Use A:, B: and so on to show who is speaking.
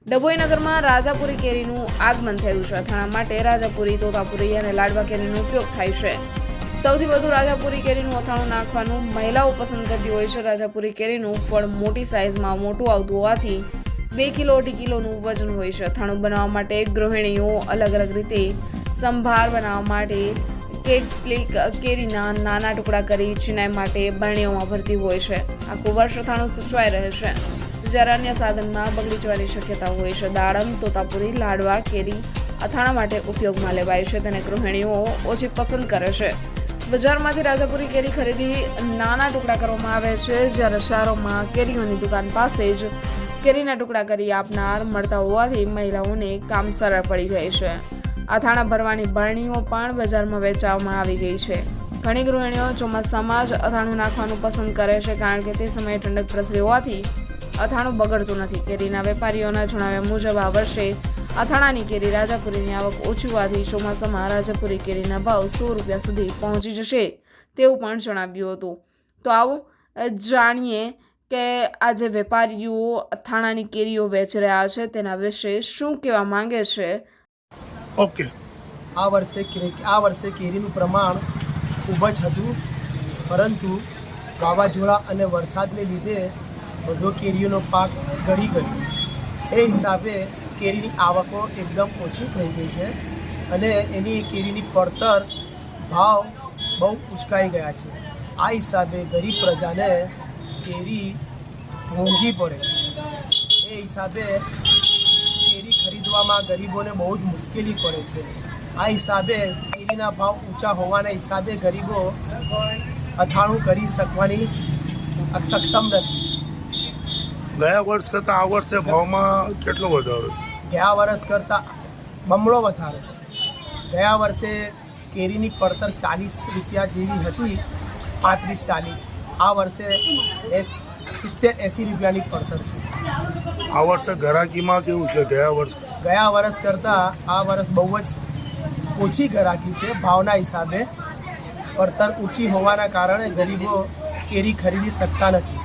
A: ડભોઈ નગરમાં રાજાપુરી કેરીનું આગમન થયું છે। અથાણા માટે રાજાપુરી, તોતાપુરી અને લાડવા કેરીનો ઉપયોગ થાય છે। સૌથી વધુ રાજાપુરી કેરીનું અથાણું નાખવાનું મહિલાઓ પસંદ કરતી હોય છે। રાજાપુરી કેરીનું ફળ મોટી સાઇઝમાં મોટું આવતું હોવાથી 2 કિલો 2.5 કિલોનું વજન હોય છે। અથાણું બનાવવા માટે ગૃહિણીઓ અલગ અલગ રીતે સંભાર બનાવવા માટે કેટલીક કેરીના નાના ટુકડા કરી ચિનાઈ માટે બરણીઓમાં ભરતી હોય છે। આખું વર્ષ અથાણું સચવાઈ રહે છે, જ્યારે અન્ય સાધનમાં બગડી જવાની શક્યતા હોય છે। દાડમ, તોતાપુરી, લાડવા કેરી અથાણા માટે ઉપયોગમાં લેવાય છે, તેને ગૃહિણીઓ ઓછી પસંદ કરે છે। બજારમાંથી રાજાપુરી કેરી ખરીદી નાના ટુકડા કરવામાં આવે છે, જ્યારે શહેરોમાં કેરીઓની દુકાન પાસે જ કેરીના ટુકડા કરી આપનાર મળતા હોવાથી મહિલાઓને કામ સરળ પડી જાય છે। અથાણા ભરવાની બરણીઓ પણ બજારમાં વેચવામાં આવી ગઈ છે। ઘણી ગૃહિણીઓ ચોમાસામાં જ અથાણું નાખવાનું પસંદ કરે છે, કારણ કે તે સમયે ઠંડક પ્રસરી હોવાથી અથાણું બગડતું નથી। કેરીના વેપારીઓના જણાવ્યા મુજબ આ વર્ષે અથાણાની કેરી રાજાપુરીની આવક ઓછી હોવાથી ચોમાસામાં રાજાપુરી કેરીના ભાવ 100 રૂપિયા સુધી પહોંચી જશે તેવું પણ જણાવ્યું હતું। તો આવો જાણીએ કે આજે વેપારીઓ અથાણાની કેરીઓ વેચી રહ્યા છે તેના વિશે શું કહેવા માંગે છે।
B: ઓકે,
C: આ વર્ષે કેરીનું પ્રમાણ ખૂબ જ હતું, પરંતુ વાવાઝોડા અને વરસાદને લીધે બધો કેરીઓનો પાક ગળી ગયો। એ હિસાબે કેરીની આવકો એકદમ ઓછી થઈ ગઈ છે અને એની કેરીની પડતર ભાવ બહુ ઉચકાઈ ગયા છે। આ હિસાબે ગરીબ પ્રજાને કેરી મોંઘી પડે છે। એ હિસાબે કેરી ખરીદવામાં ગરીબોને બહુ જ મુશ્કેલી પડે છે। આ હિસાબે કેરીના ભાવ ઊંચા હોવાના હિસાબે ગરીબો અથાણું કરી શકવાની સક્ષમ નથી।
B: ગયા વર્ષ કરતાં આ વર્ષે ભાવમાં કેટલો વધારો છે?
C: ગયા વર્ષ કરતાં બમણો વધારો છે। ગયા વર્ષે કેરીની પડતર 40 રૂપિયા જેવી હતી, 35-40। આ વર્ષે 70-80 રૂપિયાની પડતર છે।
B: આ વર્ષે ગ્રાહકીમાં કેવું છે
C: ગયા વર્ષ કરતાં આ વર્ષ બહુ જ ઓછી ગ્રાહકી છે। ભાવના હિસાબે પડતર ઊંચી હોવાના કારણે ગરીબો કેરી ખરીદી શકતા નથી।